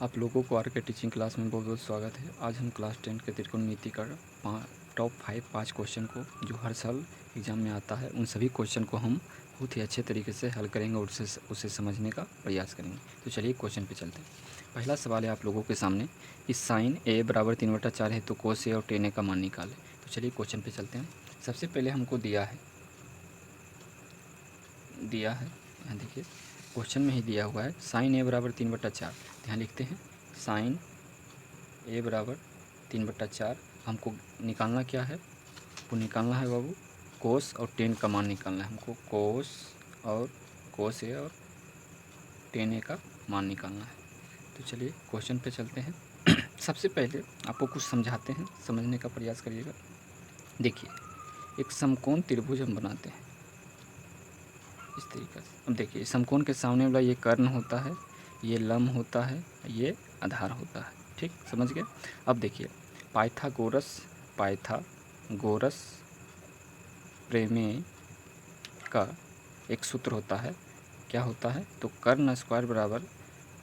आप लोगों को आर के टीचिंग क्लास में बहुत बहुत स्वागत है। आज हम क्लास 10 के त्रिकोणमिति का टॉप 5 क्वेश्चन को जो हर साल एग्ज़ाम में आता है उन सभी क्वेश्चन को हम बहुत ही अच्छे तरीके से हल करेंगे और उसे समझने का प्रयास करेंगे। तो चलिए क्वेश्चन पे चलते हैं। पहला सवाल है आप लोगों के सामने, इस साइन ए बराबर 3/4 है तो कोस ए और टेन ए का मान निकालें। तो चलिए क्वेश्चन पे चलते हैं। सबसे पहले हमको दिया है यहाँ देखिए क्वेश्चन में ही दिया हुआ है साइन ए बराबर 3/4। यहाँ लिखते हैं साइन ए बराबर 3/4। हमको निकालना क्या है, वो निकालना है बाबू कोस और टेन का मान निकालना है। हमको कोस ए और टेन ए का मान निकालना है। तो चलिए क्वेश्चन पे चलते हैं। सबसे पहले आपको कुछ समझाते हैं, समझने का प्रयास करिएगा। देखिए एक समकोण त्रिभुज हम बनाते हैं इस तरीके से। अब देखिए समकोण के सामने वाला ये कर्ण होता है, ये लंब होता है, ये आधार होता है। ठीक समझ गए। अब देखिए पाइथागोरस प्रमेय का एक सूत्र होता है, क्या होता है, तो कर्ण स्क्वायर बराबर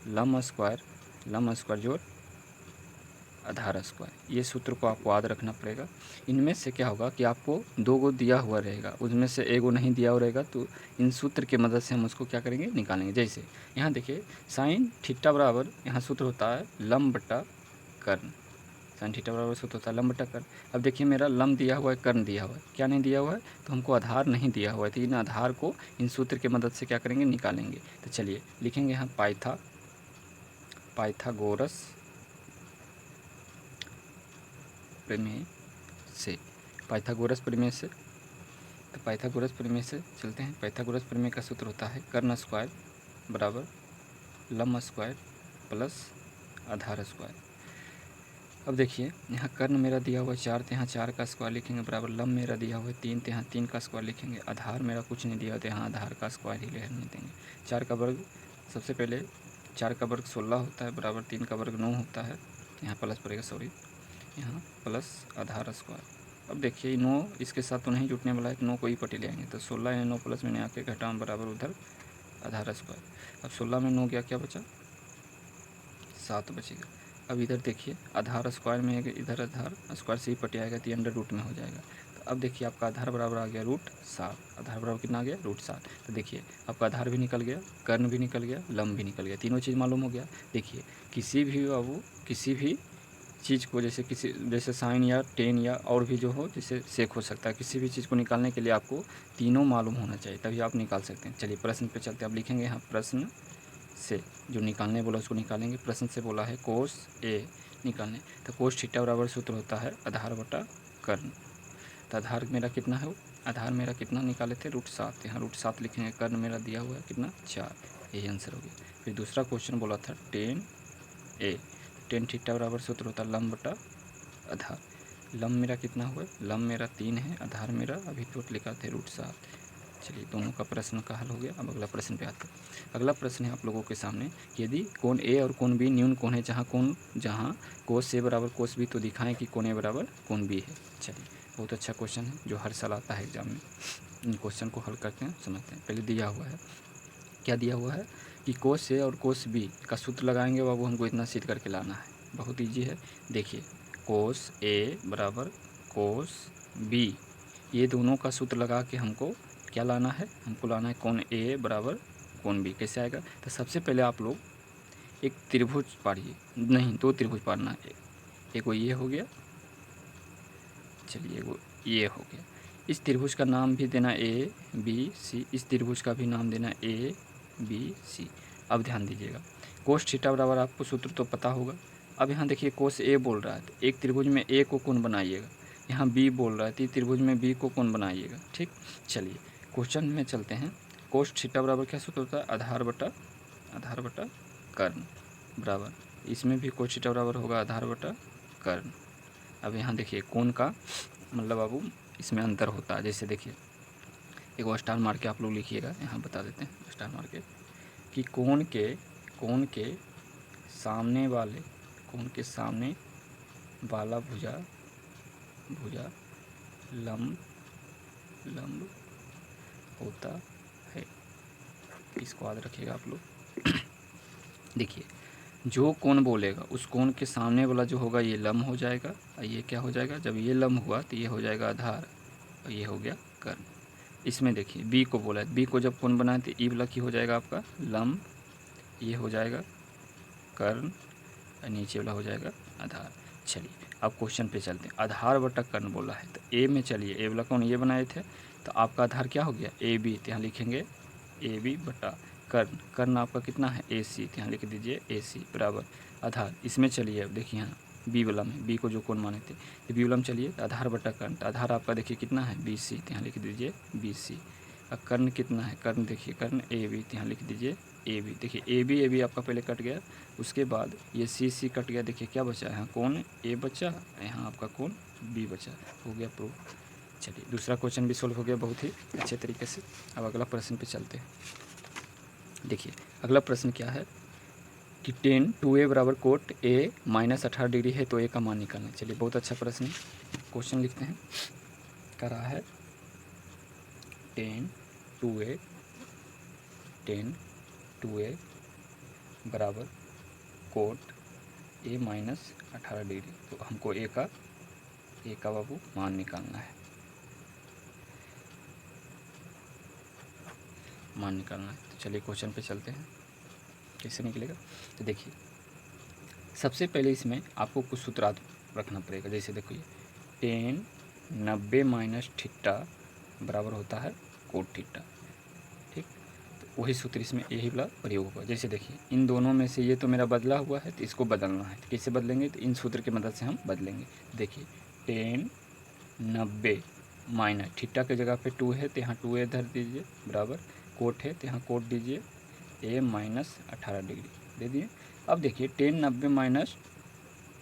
लंब स्क्वायर जोड़ आधार स्क्वायर। ये सूत्र को आपको याद रखना पड़ेगा। इनमें से क्या होगा कि आपको दो गो दिया हुआ रहेगा, उसमें से एक गो नहीं दिया हुआ रहेगा, तो इन सूत्र की मदद से हम उसको क्या करेंगे, निकालेंगे। जैसे यहाँ देखिए साइन थीटा बराबर, यहाँ सूत्र होता है लंब बटा कर्ण। साइन थीटा बराबर सूत्र होता है लंब बटा कर्ण। अब देखिए मेरा लंब दिया हुआ है, कर्ण दिया हुआ है, क्या नहीं दिया हुआ है, तो हमको आधार नहीं दिया हुआ है। तो इन आधार को इन सूत्र की मदद से क्या करेंगे, निकालेंगे। तो चलिए लिखेंगे यहाँ पाइथागोरस प्रमेय से, पाइथागोरस प्रमेय से। तो पाइथागोरस प्रमेय से चलते हैं। पाइथागोरस प्रमेय का सूत्र होता है कर्ण स्क्वायर बराबर लंब स्क्वायर प्लस आधार स्क्वायर। अब देखिए यहाँ कर्ण मेरा दिया हुआ है 4, तो यहाँ 4 का स्क्वायर लिखेंगे बराबर लंब मेरा दिया हुआ है 3, तो यहाँ 3 का स्क्वायर लिखेंगे। आधार मेरा कुछ नहीं दिया, तो यहाँ आधार का स्क्वायर ही लेने देंगे। 4 का वर्ग, सबसे पहले 4 का वर्ग 16 होता है बराबर 3 का वर्ग 9 होता है, यहाँ प्लस पड़ेगा, सॉरी, यहाँ प्लस आधार स्क्वायर। अब देखिए 9 इसके साथ तो नहीं जुटने वाला है, 9 को ही पटी लेंगे, तो 16 या 9 प्लस में आके घटाम बराबर उधर आधार स्क्वायर। अब 16 में 9 गया, क्या बचा, 7 बचेगा। अब इधर देखिए आधार स्क्वायर में है, इधर आधार स्क्वायर से ही पट आएगा तो अंडर रूट में हो जाएगा। तो अब देखिए आपका आधार बराबर आ गया √7। आधार बराबर कितना आ गया, √7। तो देखिए आपका आधार भी निकल गया, कर्ण भी निकल गया, लंब भी निकल गया, तीनों चीज़ मालूम हो गया। देखिए किसी भी बाबू किसी भी चीज़ को जैसे साइन या टेन या और भी जो हो, जैसे सेक हो सकता है, किसी भी चीज़ को निकालने के लिए आपको तीनों मालूम होना चाहिए, तभी आप निकाल सकते हैं। चलिए प्रश्न पे चलते हैं। आप लिखेंगे यहाँ प्रश्न से जो निकालने बोला उसको निकालेंगे। प्रश्न से बोला है कोस ए निकालने, तो कोस थीटा बराबर सूत्र होता है आधार बटा कर्ण। तो आधार मेरा कितना है, आधार मेरा कितना निकाले थे, √7। यहाँ √7 लिखेंगे, कर्ण मेरा दिया हुआ है कितना, 4। यही आंसर हो गया। फिर दूसरा क्वेश्चन बोला था टेन ए, टेन थीटा बराबर सूत्र होता है लंब बटा आधार। लंब मेरा कितना हुआ, लंब मेरा 3 है, आधार मेरा अभी तो लिखा थे √7। चलिए दोनों का प्रश्न का हल हो गया। अब अगला प्रश्न पे आते हैं। अगला प्रश्न है आप लोगों के सामने, यदि कोण ए और कोण बी न्यून कोण है, जहाँ कोस ए बराबर कोस बी, तो दिखाएं कि कोण ए बराबर कोण बी है। चलिए बहुत अच्छा क्वेश्चन है जो हर साल आता है एग्जाम में। इन क्वेश्चन को हल करते हैं, समझते हैं। पहले दिया हुआ है, क्या दिया हुआ है कि कोस ए और कोस बी का सूत्र लगाएंगे बाबू, हमको इतना सिद्ध करके लाना है, बहुत ईजी है। देखिए कोस ए बराबर कोस बी, ये दोनों का सूत्र लगा के हमको क्या लाना है, हमको लाना है कोण ए बराबर कोण बी। कैसे आएगा, तो सबसे पहले आप लोग एक त्रिभुज पाड़िए, नहीं 2 त्रिभुज पाड़ना है। एक वो ये हो गया, चलिए वो ये हो गया। इस त्रिभुज का नाम भी देना ए बी सी, इस त्रिभुज का भी नाम देना ए बी सी। अब ध्यान दीजिएगा, कोस थीटा बराबर आपको सूत्र तो पता होगा। अब यहाँ देखिए कोस ए बोल रहा है, तो एक त्रिभुज में ए को कोण बनाइएगा। यहाँ बी बोल रहा है, तो त्रिभुज में बी को कोण बनाइएगा। ठीक, चलिए क्वेश्चन में चलते हैं। कोस थीटा बराबर क्या सूत्र होता है, आधार बटा कर्ण बराबर, इसमें भी कोस थीटा बराबर होगा आधार बटा कर्ण। अब यहाँ देखिए कोण का मतलब बाबू इसमें अंतर होता है। जैसे देखिए एक वो स्टार मार के आप लोग लिखिएगा, यहाँ बता देते हैं स्टार मार के, कि कोण के सामने वाला भुजा लंब होता है। इसको याद रखिएगा आप लोग। देखिए जो कोण बोलेगा उस कोण के सामने वाला जो होगा ये लम्ब हो जाएगा, और ये क्या हो जाएगा, जब ये लम्ब हुआ तो ये हो जाएगा आधार, और ये हो गया कर्ण। इसमें देखिए बी को बोला है, बी को जब कोण बनाए तो ई वाला की हो जाएगा आपका लम्ब, ये हो जाएगा कर्ण, और नीचे वाला हो जाएगा आधार। चलिए अब क्वेश्चन पे चलते हैं। आधार बटा कर्ण बोला है, तो ए में चलिए ए वाला कोण ये बनाए थे, तो आपका आधार क्या हो गया ए बी, तो यहाँ लिखेंगे ए बी बटा कर्ण, कर्ण आपका कितना है ए सी, तो यहाँ लिख दीजिए ए सी बराबर आधार। इसमें चलिए अब देखिए यहाँ बी वाला में, बी को जो कोण माने थे, तो बी वाला में चलिए तो आधार बटा कर्ण, तो आधार आपका देखिए कितना है बी सी, तो यहाँ लिख दीजिए बी सी। अब कर्ण कितना है, कर्ण देखिए कर्ण ए बी, तो यहाँ लिख दीजिए ए बी। देखिए ए बी आपका पहले कट गया, उसके बाद ये सी कट गया, देखिए क्या बचा, यहाँ कोण ए बचा, यहाँ आपका कोण बी बचा, हो गया प्रूफ। चलिए दूसरा क्वेश्चन भी सोल्व हो गया बहुत ही अच्छे तरीके से। अब अगला प्रश्न पे चलते हैं। देखिए अगला प्रश्न क्या है कि tan 2a बराबर कोट a माइनस 18 डिग्री है तो a का मान निकालना। चलिए बहुत अच्छा प्रश्न है, क्वेश्चन लिखते हैं। क्या रहा है, tan 2a बराबर कोट a माइनस 18 डिग्री, तो हमको a का बाबू मान निकालना है, तो चलिए क्वेश्चन पे चलते हैं, कैसे निकलेगा। तो देखिए सबसे पहले इसमें आपको कुछ सूत्रात रखना पड़ेगा। जैसे देखिए tan 90 माइनस थीटा बराबर होता है कोट थीटा, ठीक। तो वही सूत्र इसमें यही वाला प्रयोग होगा। जैसे देखिए इन दोनों में से ये तो मेरा बदला हुआ है, तो इसको बदलना है, तो कैसे बदलेंगे, तो इन सूत्र की मदद से हम बदलेंगे। देखिए tan 90 माइनस थीटा की जगह पे 2 है, तो यहाँ 2a धर दीजिए बराबर कोट है, तो यहाँ कोट दीजिए a माइनस 18 डिग्री दे दिए। अब देखिए tan 90 माइनस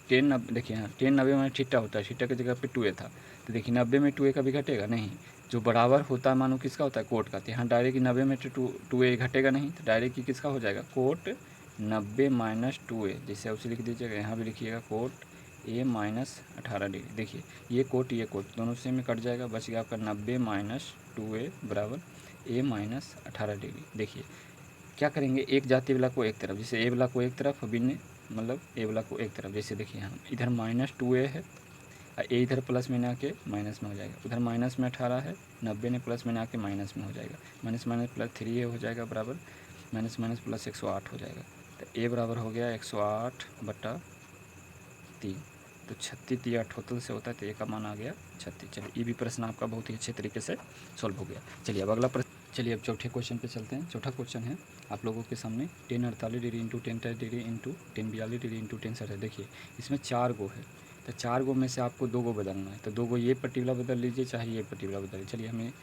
देखिए यहाँ tan 90 माइनस थीटा होता है, थीटा की जगह पे 2a था, तो देखिए 90 में 2a का भी घटेगा नहीं, जो बराबर होता है मानो किसका होता है कोट का, तो यहाँ डायरेक्ट 90 में 2a घटेगा नहीं, तो डायरेक्ट ही किसका हो जाएगा कोट 90 माइनस 2a, जैसे उसे लिख दीजिएगा, यहाँ भी लिखिएगा कोट a माइनस 18 डिग्री। देखिए ये कोट दोनों से में कट जाएगा, बच गया आपका 90 माइनस 2a बराबर a माइनस 18 डिग्री। देखिए क्या करेंगे, एक जाति वाला को एक तरफ, जैसे ए वाला को एक तरफ, भिन्न मतलब ए वाला को एक तरफ, जैसे देखिए यहाँ इधर माइनस 2a है, और ए इधर प्लस में आके माइनस में हो जाएगा, उधर माइनस में 18 है, 90 ने प्लस में आके माइनस में हो जाएगा, माइनस माइनस प्लस 3a हो जाएगा बराबर माइनस माइनस प्लस 108 हो जाएगा, तो ए बराबर हो गया 108/3, तो 36 अठोतल से होता है, तो ए का मान आ गया 36। चलिए ये भी प्रश्न आपका बहुत ही अच्छे तरीके से सॉल्व हो गया। चलिए अब अगला प्रश्न, चलिए अब चौथे क्वेश्चन पे चलते हैं। चौथा क्वेश्चन है आप लोगों के सामने tan 48 degree into tan 30 degree into tan 42 degree into tan 60। देखिए इसमें 4 गो है, तो 4 गो में से आपको 2 गो बदलना है, तो 2 गो ये पट्टीवाला बदल लीजिए, चाहे ये पट्टीवाला बदल, चलिए हमें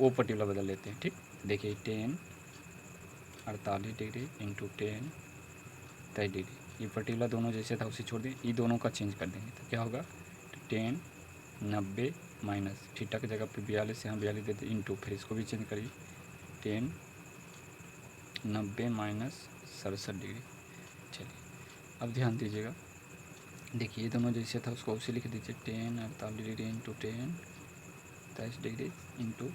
ओ पट्टीवाला बदल लेते हैं, ठीक। देखिए tan 48 degree into tan 30 degree, ये पट्टीवाला दोनों जैसे था उसे छोड़ दें, ये दोनों का चेंज कर देंगे, तो क्या होगा tan 90 माइनस थीटा की जगह पे 42, यहाँ 42 देते इंटू, फिर इसको भी चेंज करिए tan 90 माइनस 67 डिग्री। चलिए अब ध्यान दीजिएगा, देखिए ये दोनों जैसे था उसको उसे लिख दीजिए tan 48 degree into tan 23 degree into,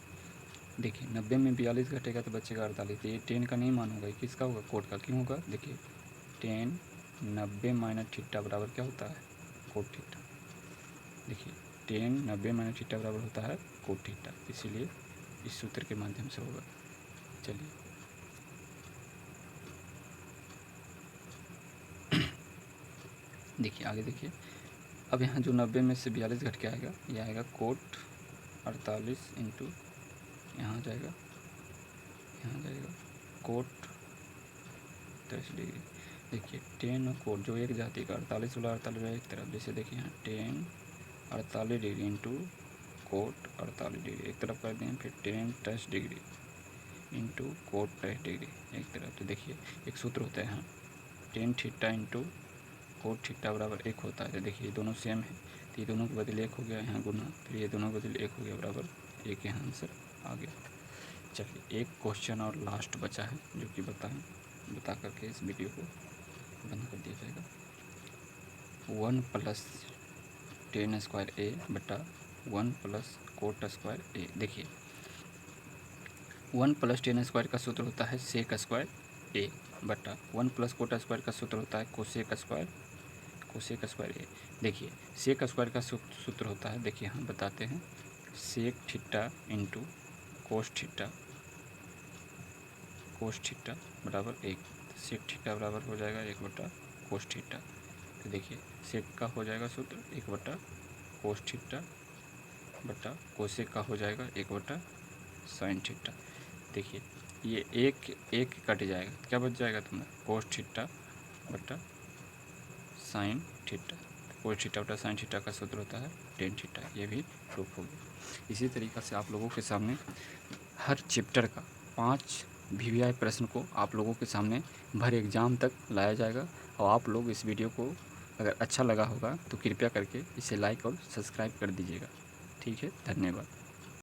देखिए 90 में 42 घटेगा तो बचेगा 48, ये tan का नहीं मान होगा, ये किसका होगा कोट का, क्यों होगा, देखिए tan 90 माइनस थीटा बराबर क्या होता है कोट थीटा। देखिए tan 90 माइनस थीटा बराबर होता है कोट थीटा, इसीलिए इस सूत्र के माध्यम से होगा। चलिए देखिए आगे देखिए, अब यहाँ जो 90 में से 42 घट के आएगा, ये आएगा कोट 48 इंटू यहाँ जाएगा कोट 23 डिग्री। देखिए tan और कोट जो एक जाति का 48 वाला 48 एक तरफ, जैसे देखिए यहाँ tan 48 degree into coat 48 degree एक तरफ कर दें, फिर tan 23 degree into coat 23 degree एक तरफ। तो देखिए एक सूत्र होता है यहाँ tan theta into cot theta बराबर 1 होता है, तो देखिए ये दोनों सेम है, तो ये दोनों के बदले 1 हो गया यहाँ गुना, फिर ये दोनों के बदले 1 हो गया बराबर 1, यहाँ आंसर आ गया। चलिए एक क्वेश्चन और लास्ट बचा है जो कि बता करके इस वीडियो को बंद कर दिया जाएगा। 1 प्लस tan स्क्वायर a बटा 1 प्लस कोट स्क्वायर a। देखिए 1 प्लस tan स्क्वायर का सूत्र होता है सेक स्क्वायर a, बटा 1 प्लस कोट स्क्वायर का सूत्र होता है कोसेक स्क्वायर ए। देखिए सेक स्क्वायर का सूत्र होता है, देखिए हम बताते हैं, sec theta into cos theta बराबर 1। सेक थीटा बराबर हो जाएगा 1 बटा कोस थीटा। तो देखिए सेक का हो जाएगा सूत्र 1 बटा कोस थीटा बटा कोसेक का हो जाएगा 1 बटा साइन थीटा। देखिए ये एक कट जाएगा, क्या बच जाएगा तुम्हारा कोस थीटा बटा साइन थीटा। कोस थीटा बटा साइन थीटा का सूत्र होता है टेन थीटा। ये भी प्रूफ हो गया। इसी तरीक़ा से आप लोगों के सामने हर चैप्टर का 5 VVI प्रश्न को आप लोगों के सामने भर एग्ज़ाम तक लाया जाएगा। और आप लोग इस वीडियो को अगर अच्छा लगा होगा तो कृपया करके इसे लाइक और सब्सक्राइब कर दीजिएगा। ठीक है, धन्यवाद।